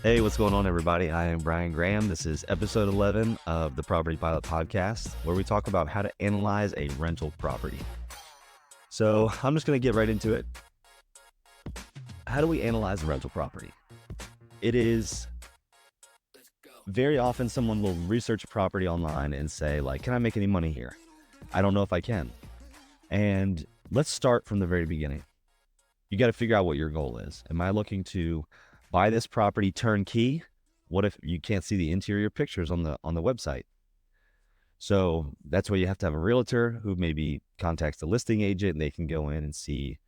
Hey, what's going on, everybody? I am Brian Graham. This is episode 11 of the Property Pilot Podcast, where we talk about how to analyze a rental property. So I'm just going to get right into it. How do we analyze a rental property? It is very often someone will research a property online and say, like, can I make any money here? I don't know if I can. And let's start from the very beginning. You got to figure out what your goal is. Am I looking to buy this property turnkey? What if you can't see the interior pictures on the website? So that's where you have to have a realtor who maybe contacts the listing agent, and they can go in and see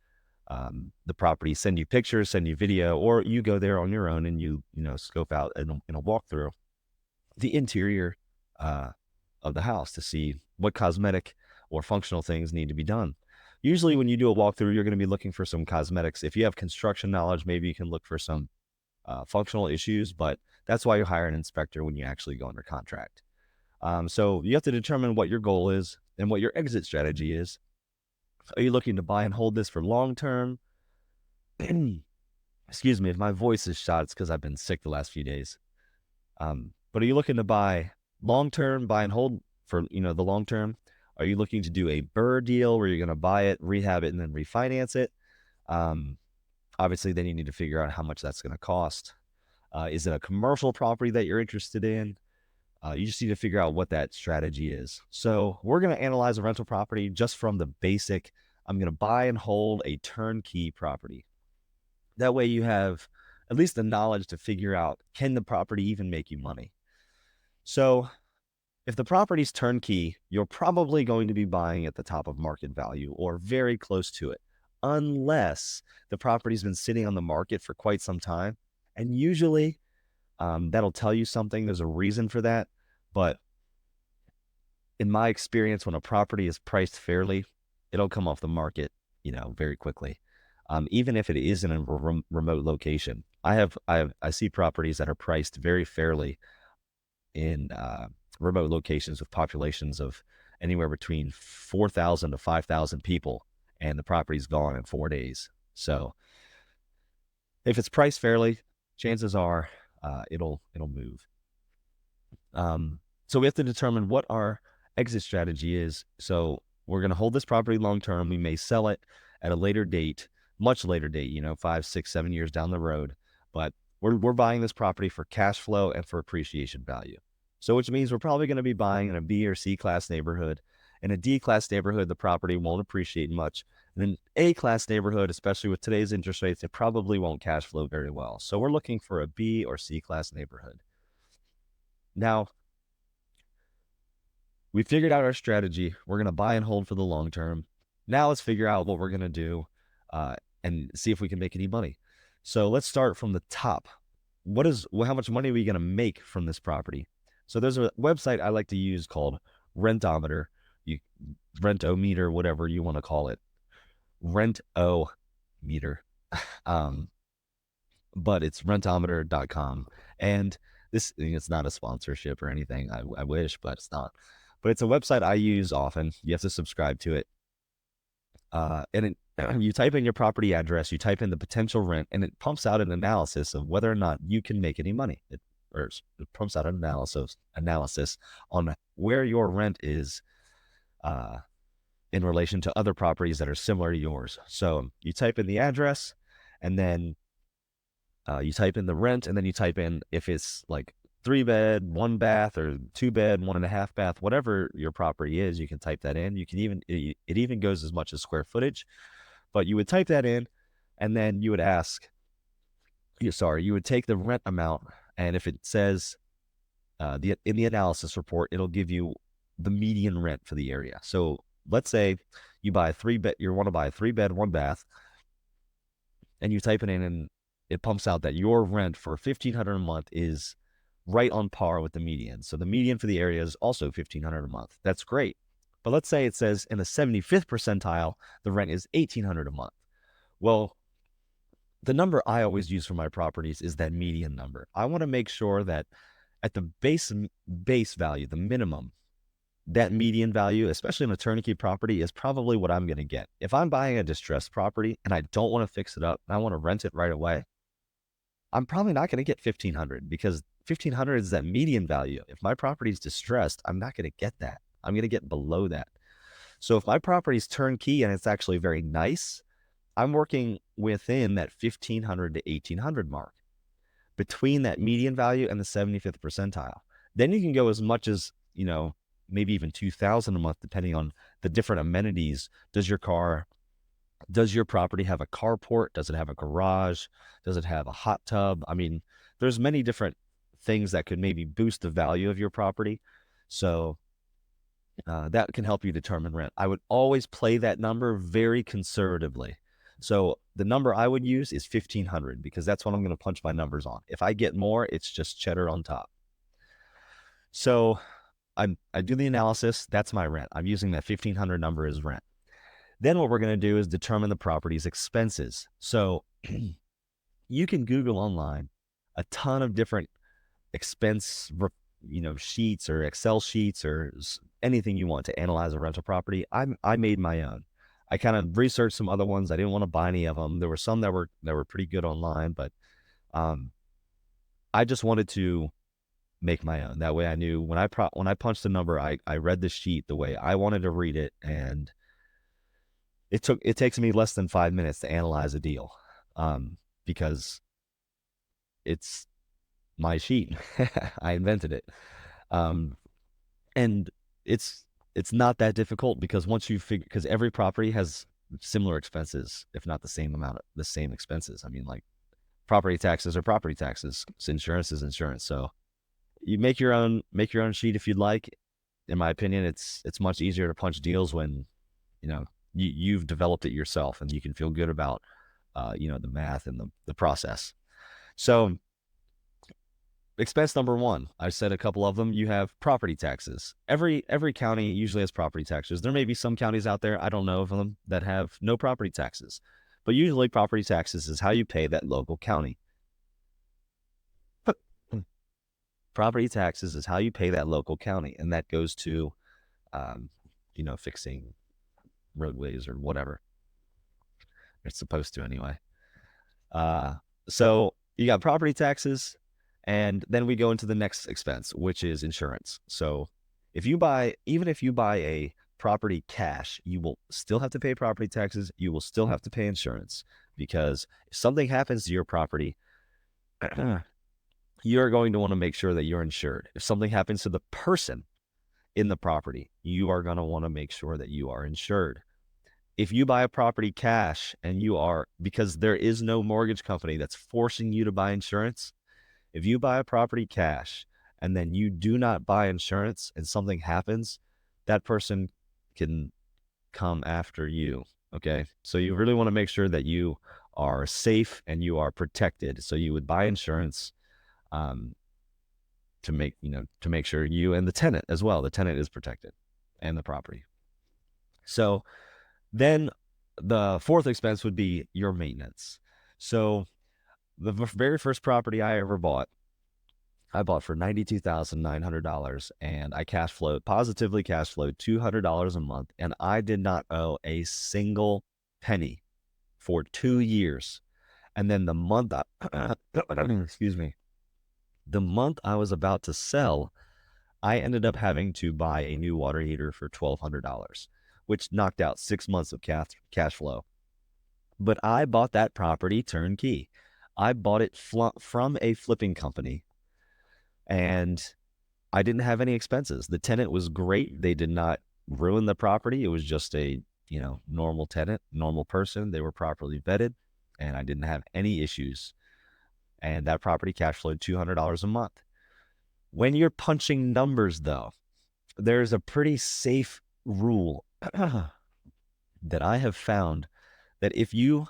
the property, send you pictures, send you video, or you go there on your own and you scope out in a walkthrough the interior of the house to see what cosmetic or functional things need to be done. Usually when you do a walkthrough, you're going to be looking for some cosmetics. If you have construction knowledge, maybe you can look for some functional issues, but that's why you hire an inspector when you actually go under contract. So you have to determine what your goal is and what your exit strategy is. Are you looking to buy and hold this for long term? Excuse me, if my voice is shot, it's because I've been sick the last few days. But are you looking to buy long term, buy and hold for the long term? Are you looking to do a BRRRR deal where you're going to buy it, rehab it, and then refinance it? Obviously, then you need to figure out how much that's going to cost. Is it a commercial property that you're interested in? You just need to figure out what that strategy is. So we're going to analyze a rental property just from the basic. I'm going to buy and hold a turnkey property. That way you have at least the knowledge to figure out, can the property even make you money? So if the property's turnkey, you're probably going to be buying at the top of market value or very close to it, unless the property's been sitting on the market for quite some time. And usually that'll tell you something. There's a reason for that. But in my experience, when a property is priced fairly, it'll come off the market, very quickly. Even if it is in a remote location. I see properties that are priced very fairly in remote locations with populations of anywhere between 4,000 to 5,000 people, and the property's gone in 4 days. So if it's priced fairly, chances are it'll move. So we have to determine what our exit strategy is. So we're going to hold this property long term. We may sell it at a later date, much later date, 5, 6, 7 years down the road. But we're buying this property for cash flow and for appreciation value. So which means we're probably going to be buying in a B or C class neighborhood. In a D class neighborhood, the property won't appreciate much. And in an A class neighborhood, especially with today's interest rates, it probably won't cash flow very well. So we're looking for a B or C class neighborhood. Now, we figured out our strategy. We're going to buy and hold for the long term. Now let's figure out what we're going to do and see if we can make any money. So let's start from the top. How much money are we going to make from this property? So there's a website I like to use called Rentometer, Rentometer, whatever you want to call it, Rentometer, but it's rentometer.com. And it's not a sponsorship or anything. I wish, but it's not. But it's a website I use often. You have to subscribe to it. You type in your property address, you type in the potential rent, and it pumps out an analysis of whether or not you can make any money. It pumps out an analysis on where your rent is in relation to other properties that are similar to yours. So you type in the address, and then you type in the rent, and then you type in if it's like 3-bed, 1-bath, or 2-bed, 1.5 bath, whatever your property is, you can type that in. You can it even goes as much as square footage, but you would type that in, and then you would you would take the rent amount, and if it says in the analysis report, it'll give you the median rent for the area. So let's say you want to buy a 3-bed, 1-bath, and you type it in, and it pumps out that your rent for $1,500 a month is right on par with the median. So the median for the area is also $1,500 a month. That's great. But let's say it says in the 75th percentile, the rent is $1,800 a month. Well, the number I always use for my properties is that median number. I want to make sure that at the base value, the minimum, that median value, especially in a turnkey property, is probably what I'm going to get. If I'm buying a distressed property and I don't want to fix it up and I want to rent it right away, I'm probably not going to get 1500 because 1500 is that median value. If my property is distressed, I'm not going to get that. I'm going to get below that. So if my property is turnkey and it's actually very nice, I'm working within that 1500 to 1800 mark, between that median value and the 75th percentile. Then you can go as much as, maybe even 2000 a month, depending on the different amenities. Does your property have a carport? Does it have a garage? Does it have a hot tub? I mean, there's many different things that could maybe boost the value of your property. So that can help you determine rent. I would always play that number very conservatively. So the number I would use is 1500 because that's what I'm going to punch my numbers on. If I get more, it's just cheddar on top. So I do the analysis. That's my rent. I'm using that 1500 number as rent. Then what we're going to do is determine the property's expenses. So you can Google online a ton of different expense, sheets or Excel sheets or anything you want to analyze a rental property. I made my own. I kind of researched some other ones. I didn't want to buy any of them. There were some that were pretty good online, but I just wanted to make my own. That way I knew when I punched the number, I read the sheet the way I wanted to read it, and it takes me less than 5 minutes to analyze a deal, because it's my sheet. I invented it. And it's not that difficult because once you figure, because every property has similar expenses, if not the same expenses. I mean, like, property taxes are property taxes. Insurance is insurance. So you make your own sheet if you'd like. In my opinion, it's much easier to punch deals when, you've developed it yourself and you can feel good about, the math and the process. So expense number one, I said a couple of them. You have property taxes. Every county usually has property taxes. There may be some counties out there, I don't know of them, that have no property taxes. But usually property taxes is how you pay that local county. Property taxes is how you pay that local county, and that goes to, fixing roadways or whatever. It's supposed to anyway. So you got property taxes, and then we go into the next expense, which is insurance. So even if you buy a property cash, you will still have to pay property taxes. You will still have to pay insurance, because if something happens to your property, you're going to want to make sure that you're insured. If something happens to the person in the property, you are going to want to make sure that you are insured. If you buy a property cash because there is no mortgage company that's forcing you to buy insurance, if you buy a property cash and then you do not buy insurance and something happens, that person can come after you. Okay. So you really want to make sure that you are safe and you are protected. So you would buy insurance, to make sure you and the tenant as well, the tenant is protected, and the property. So then the fourth expense would be your maintenance. So the very first property I ever bought, I bought for $92,900, and I positively cash flowed $200 a month, and I did not owe a single penny for 2 years. And then excuse me, the month I was about to sell, I ended up having to buy a new water heater for $1,200, which knocked out 6 months of cash flow. But I bought that property turnkey. I bought it from a flipping company, and I didn't have any expenses. The tenant was great. They did not ruin the property. It was just a, normal tenant, normal person. They were properly vetted, and I didn't have any issues. And that property cash flowed $200 a month. When you're punching numbers, though, there's a pretty safe rule that I have found, that if you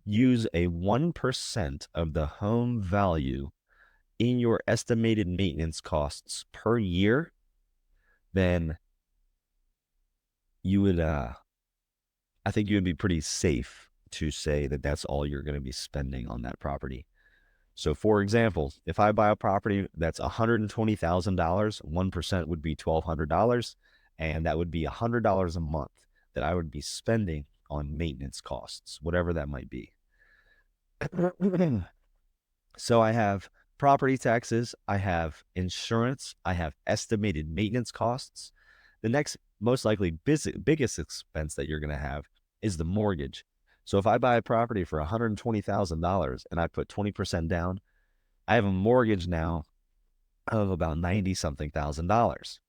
use a 1% of the home value in your estimated maintenance costs per year, then you would, I think you would be pretty safe to say that that's all you're going to be spending on that property. So for example, if I buy a property that's $120,000, 1% would be $1,200, and that would be $100 a month that I would be spending on maintenance costs, whatever that might be. So I have property taxes, I have insurance, I have estimated maintenance costs. The next most likely biggest expense that you're going to have is the mortgage. So if I buy a property for $120,000 and I put 20% down, I have a mortgage now of about 90 something thousand dollars.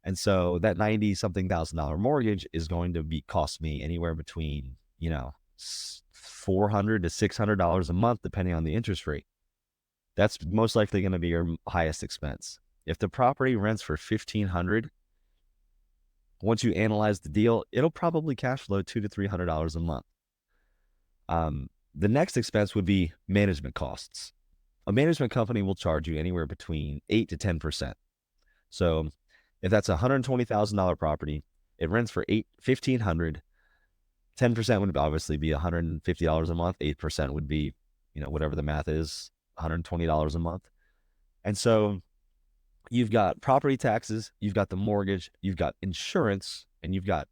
And so that 90 something thousand dollar mortgage is going to be cost me anywhere between, $400 to $600 a month, depending on the interest rate. That's most likely going to be your highest expense. If the property rents for 1,500, once you analyze the deal, it'll probably cash flow $200 to $300 a month. The next expense would be management costs. A management company will charge you anywhere between 8 to 10%. So if that's a $120,000 property, it rents for 1,500. 10% would obviously be $150 a month. 8% would be, whatever the math is, $120 a month. And so you've got property taxes, you've got the mortgage, you've got insurance, and you've got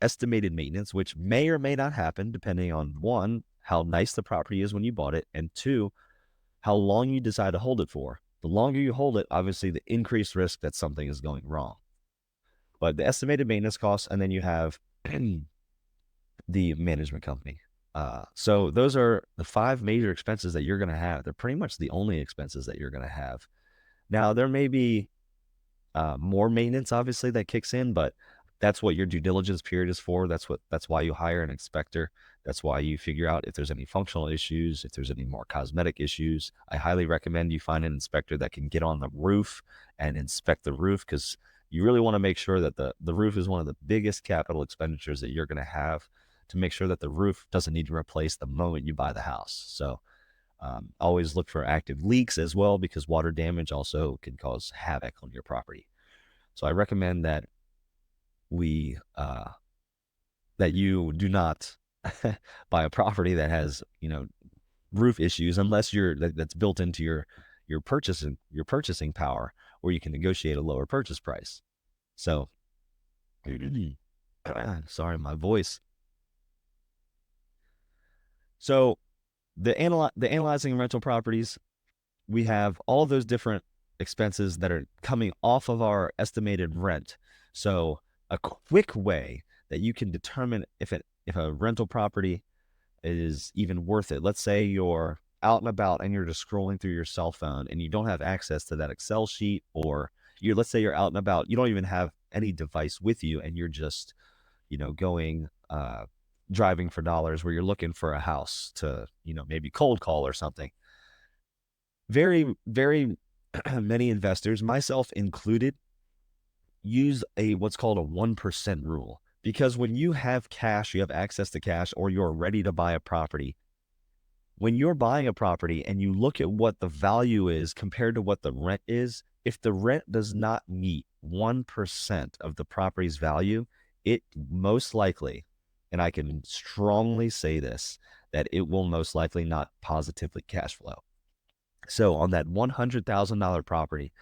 estimated maintenance, which may or may not happen depending on, one, how nice the property is when you bought it, and two, how long you decide to hold it for. The longer you hold it, obviously the increased risk that something is going wrong. But the estimated maintenance costs, and then you have the management company. So those are the 5 major expenses that you're going to have. They're pretty much the only expenses that you're going to have. Now, there may be more maintenance, obviously, that kicks in, but that's what your due diligence period is for. That's why you hire an inspector. That's why you figure out if there's any functional issues, if there's any more cosmetic issues. I highly recommend you find an inspector that can get on the roof and inspect the roof, because you really want to make sure that the roof is one of the biggest capital expenditures that you're going to have, to make sure that the roof doesn't need to replace the moment you buy the house. So always look for active leaks as well, because water damage also can cause havoc on your property. So I recommend that that you do not buy a property that has, roof issues, unless that's built into your purchasing power, where you can negotiate a lower purchase price. So sorry, my voice. So the analyzing rental properties, we have all those different expenses that are coming off of our estimated rent. So a quick way that you can determine if a rental property is even worth it. Let's say you're out and about and you're just scrolling through your cell phone and you don't have access to that Excel sheet, or let's say you're out and about, you don't even have any device with you, and you're just, going driving for dollars, where you're looking for a house to, maybe cold call or something. Very, very many investors, myself included, use what's called a 1% rule. Because when you have cash, you have access to cash, or you're ready to buy a property, when you're buying a property and you look at what the value is compared to what the rent is, if the rent does not meet 1% of the property's value, it most likely, and I can strongly say this, that it will most likely not positively cash flow. So on that $100,000 property,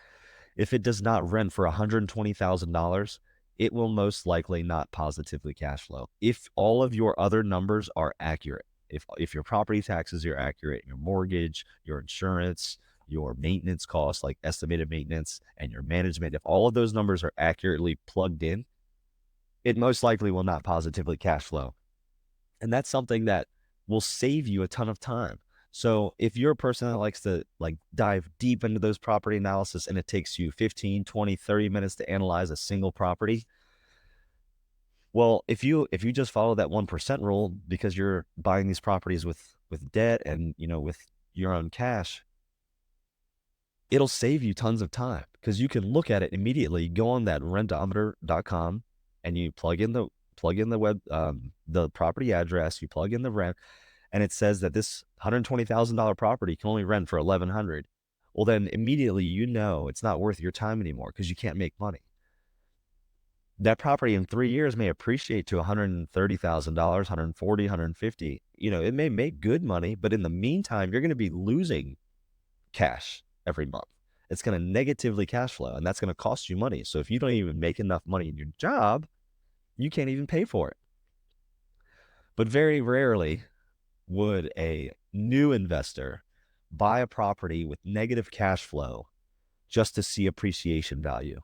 if it does not rent for $120,000, it will most likely not positively cash flow. If all of your other numbers are accurate, if your property taxes are accurate, your mortgage, your insurance, your maintenance costs, like estimated maintenance, and your management, if all of those numbers are accurately plugged in, it most likely will not positively cash flow. And that's something that will save you a ton of time. So if you're a person that likes to dive deep into those property analysis, and it takes you 15, 20, 30 minutes to analyze a single property, well, if you just follow that 1% rule, because you're buying these properties with debt and, with your own cash, it'll save you tons of time, because you can look at it immediately. Go on that rentometer.com and you plug in the the property address, you plug in the rent, and it says that this $120,000 property can only rent for $1,100. Well, then immediately it's not worth your time anymore, because you can't make money. That property in 3 years may appreciate to $130,000, $140,000, $150,000. It may make good money, but in the meantime, you're going to be losing cash every month. It's going to negatively cash flow, and that's going to cost you money. So if you don't even make enough money in your job, you can't even pay for it. But very rarely would a new investor buy a property with negative cash flow just to see appreciation value.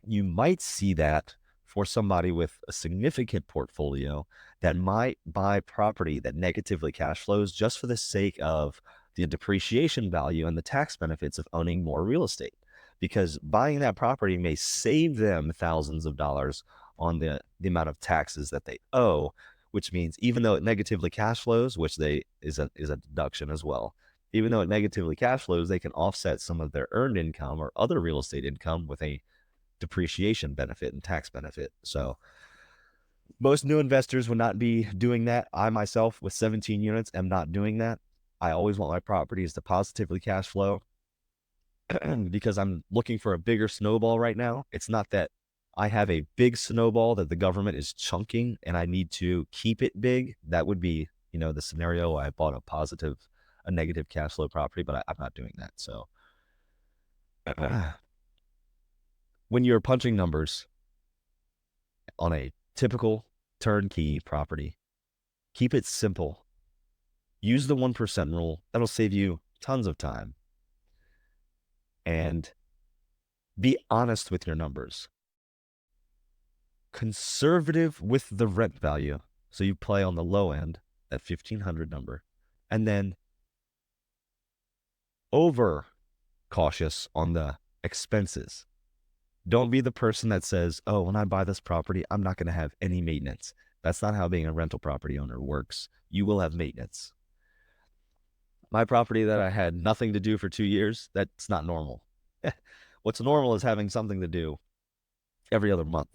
You might see that for somebody with a significant portfolio that might buy property that negatively cash flows just for the sake of the depreciation value and the tax benefits of owning more real estate. Because buying that property may save them thousands of dollars on the amount of taxes that they owe, which means even though it negatively cash flows, which is a deduction as well, even though it negatively cash flows, they can offset some of their earned income or other real estate income with a depreciation benefit and tax benefit. So most new investors would not be doing that. I myself, with 17 units, am not doing that. I always want my properties to positively cash flow because I'm looking for a bigger snowball right now. It's not that I have a big snowball that the government is chunking and I need to keep it big. That would be, the scenario I bought a negative cash flow property, but I'm not doing that. So when you're punching numbers on a typical turnkey property, keep it simple. Use the 1% rule. That'll save you tons of time. And be honest with your numbers. Conservative with the rent value. So you play on the low end, that 1,500 number. And then over cautious on the expenses. Don't be the person that says, oh, when I buy this property, I'm not going to have any maintenance. That's not how being a rental property owner works. You will have maintenance. My property that I had nothing to do for 2 years, that's not normal. What's normal is having something to do every other month.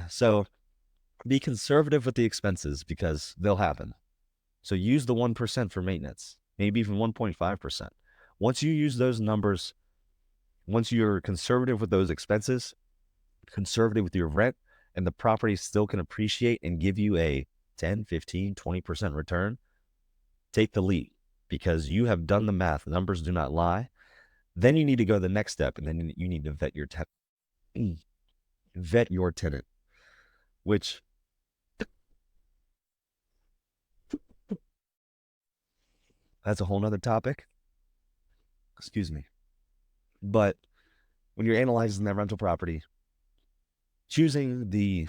So be conservative with the expenses because they'll happen. So use the 1% for maintenance, maybe even 1.5%. Once you use those numbers, once you're conservative with those expenses, conservative with your rent, and the property still can appreciate and give you a 10, 15, 20% return, take the leap because you have done the math. Numbers do not lie. Then you need to go to the next step, and then you need to vet your tenant. Vet your tenant, which that's a whole nother topic. Excuse me. But when you're analyzing that rental property, choosing the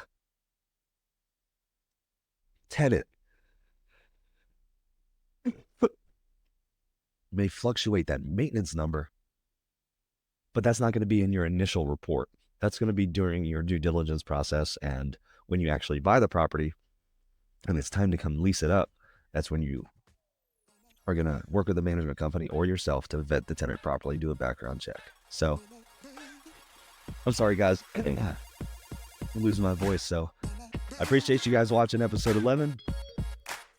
tenant may fluctuate that maintenance number, but that's not going to be in your initial report. That's going to be during your due diligence process. And when you actually buy the property and it's time to come lease it up, that's when you are going to work with a management company or yourself to vet the tenant properly, do a background check. So I'm sorry, guys. I'm losing my voice. So I appreciate you guys watching episode 11,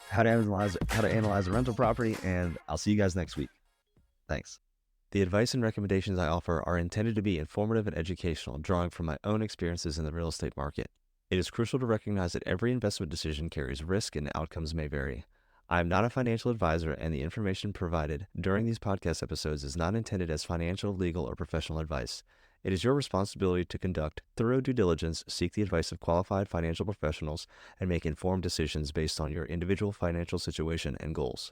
how to analyze a rental property, and I'll see you guys next week. Thanks. The advice and recommendations I offer are intended to be informative and educational, drawing from my own experiences in the real estate market. It is crucial to recognize that every investment decision carries risk and outcomes may vary. I am not a financial advisor, and the information provided during these podcast episodes is not intended as financial, legal, or professional advice. It is your responsibility to conduct thorough due diligence, seek the advice of qualified financial professionals, and make informed decisions based on your individual financial situation and goals.